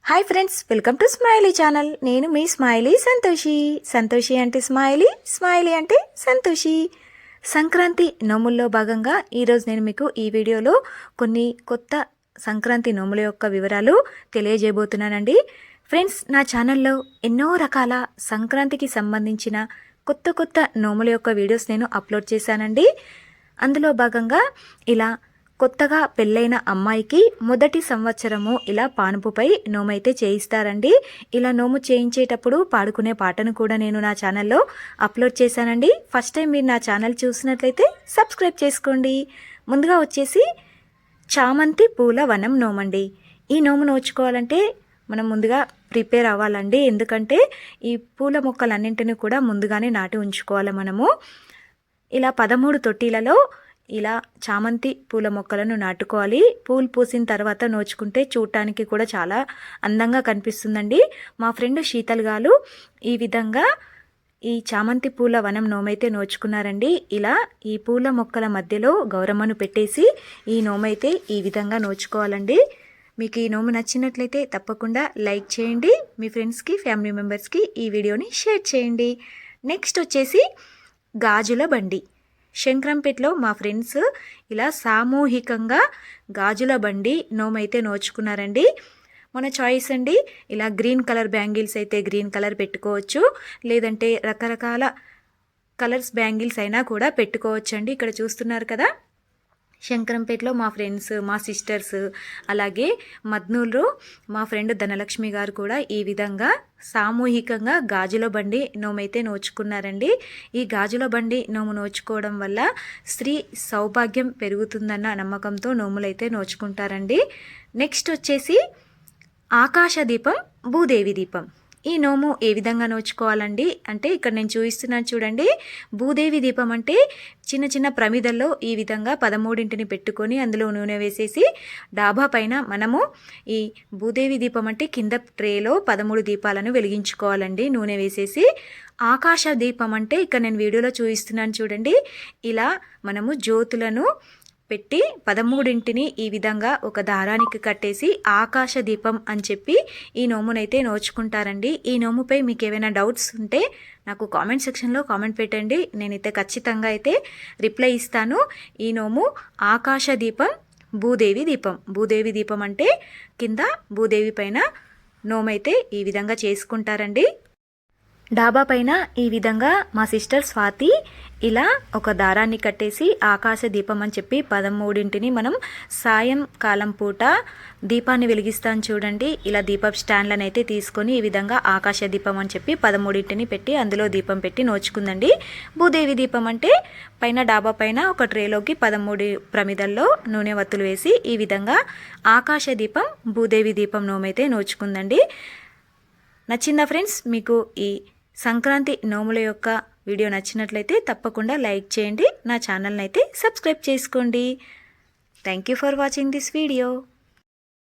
Hi friends, welcome to smiley channel. నేను మీ smiley Santoshi. Santoshi అంటే smiley, smiley అంటే సంతోషి. సంక్రాంతి నోముల్లో భాగంగా ఈరోజు నేను మీకు ఈ వీడియోలో కొన్ని కొత్త సంక్రాంతి నోముల యొక్క వివరాలు తెలియజేయబోతున్నానండి. ఫ్రెండ్స్, నా ఛానల్లో ఎన్నో రకాల సంక్రాంతికి సంబంధించిన కొత్త కొత్త నోముల యొక్క వీడియోస్ నేను అప్లోడ్ చేశానండి. అందులో భాగంగా ఇలా కొత్తగా పెళ్ళైన అమ్మాయికి మొదటి సంవత్సరము ఇలా పానుపుపై నోమైతే చేయిస్తారండి. ఇలా నోము చేయించేటప్పుడు పాడుకునే పాటను కూడా నేను నా ఛానల్లో అప్లోడ్ చేశానండి. ఫస్ట్ టైం మీరు నా ఛానల్ చూసినట్లయితే సబ్స్క్రైబ్ చేసుకోండి. ముందుగా వచ్చేసి చామంతి పూల వనం నోమండి. ఈ నోము నోచుకోవాలంటే మనం ముందుగా ప్రిపేర్ అవ్వాలండి. ఎందుకంటే ఈ పూల మొక్కలన్నింటినీ కూడా ముందుగానే నాటి ఉంచుకోవాలి మనము. ఇలా 13 తొట్టిలలో ఇలా చామంతి పూల మొక్కలను నాటుకోవాలి. పూలు పూసిన తర్వాత నోచుకుంటే చూడటానికి కూడా చాలా అందంగా కనిపిస్తుందండి. మా ఫ్రెండ్ శీతల్ గారు ఈ విధంగా ఈ చామంతి పూల వనం నోమైతే నోచుకున్నారండి. ఇలా ఈ పూల మొక్కల మధ్యలో గౌరమ్మను పెట్టేసి ఈ నోమైతే ఈ విధంగా నోచుకోవాలండి. మీకు ఈ నోము నచ్చినట్లయితే తప్పకుండా లైక్ చేయండి. మీ ఫ్రెండ్స్కి, ఫ్యామిలీ మెంబర్స్కి ఈ వీడియోని షేర్ చేయండి. నెక్స్ట్ వచ్చేసి గాజుల బండి. శంకరంపేటలో మా ఫ్రెండ్స్ ఇలా సామూహికంగా గాజుల బండి నోమైతే నోచుకున్నారండి. మన చాయిస్ అండి. ఇలా గ్రీన్ కలర్ బ్యాంగిల్స్ అయితే గ్రీన్ కలర్ పెట్టుకోవచ్చు, లేదంటే రకరకాల కలర్స్ బ్యాంగిల్స్ అయినా కూడా పెట్టుకోవచ్చు అండి. ఇక్కడ చూస్తున్నారు కదా, శంకరంపేటలో మా ఫ్రెండ్స్, మా సిస్టర్స్, అలాగే మద్నూరులో మా ఫ్రెండ్ ధనలక్ష్మి గారు కూడా ఈ విధంగా సామూహికంగా గాజుల బండి నోమైతే నోచుకున్నారండి. ఈ గాజుల బండి నోము నోచుకోవడం వల్ల స్త్రీ సౌభాగ్యం పెరుగుతుందన్న నమ్మకంతో నోములైతే నోచుకుంటారండి. నెక్స్ట్ వచ్చేసి ఆకాశ దీపం, భూదేవి దీపం. ఈ నోము ఏ విధంగా నోచుకోవాలండి అంటే ఇక్కడ నేను చూపిస్తున్నాను చూడండి. భూదేవి దీపం అంటే చిన్న చిన్న ప్రమిదల్లో ఈ విధంగా 13 పెట్టుకొని అందులో నూనె వేసేసి డాబా పైన మనము ఈ భూదేవి దీపం అంటే కింద ట్రేలో 13 దీపాలను వెలిగించుకోవాలండి నూనె వేసేసి. ఆకాశ దీపం అంటే ఇక్కడ నేను వీడియోలో చూపిస్తున్నాను చూడండి. ఇలా మనము జ్యోతులను పెట్టి 13 ఈ విధంగా ఒక దారానికి కట్టేసి ఆకాశ దీపం అని చెప్పి ఈ నోమునైతే నోచుకుంటారండి. ఈ నోముపై మీకు ఏమైనా డౌట్స్ ఉంటే నాకు కామెంట్ సెక్షన్లో కామెంట్ పెట్టండి. నేనైతే ఖచ్చితంగా అయితే రిప్లై ఇస్తాను. ఈ నోము ఆకాశ దీపం, భూదేవి దీపం. భూదేవి దీపం అంటే కింద భూదేవి పైన నోమైతే ఈ విధంగా చేసుకుంటారండి. డాబా పైన ఈ విధంగా మా సిస్టర్ స్వాతి ఇలా ఒక దారాన్ని కట్టేసి ఆకాశ దీపం అని చెప్పి 13 మనం సాయంకాలం పూట దీపాన్ని వెలిగిస్తాను చూడండి. ఇలా దీపం స్టాండ్లను అయితే తీసుకొని ఈ విధంగా ఆకాశ దీపం అని చెప్పి 13 పెట్టి అందులో దీపం పెట్టి నోచుకుందండి. భూదేవి దీపం అంటే పైన డాబా పైన ఒక ట్రేలోకి 13 ప్రమిదల్లో నూనె వత్తులు వేసి ఈ విధంగా ఆకాశ దీపం, భూదేవి దీపం నోమైతే నోచుకుందండి. నచ్చిందా ఫ్రెండ్స్? మీకు ఈ సంక్రాంతి నోముల యొక్క వీడియో నచ్చినట్లయితే తప్పకుండా లైక్ చేయండి. నా ఛానల్ని అయితే సబ్స్క్రైబ్ చేసుకోండి. Thank you for watching this video.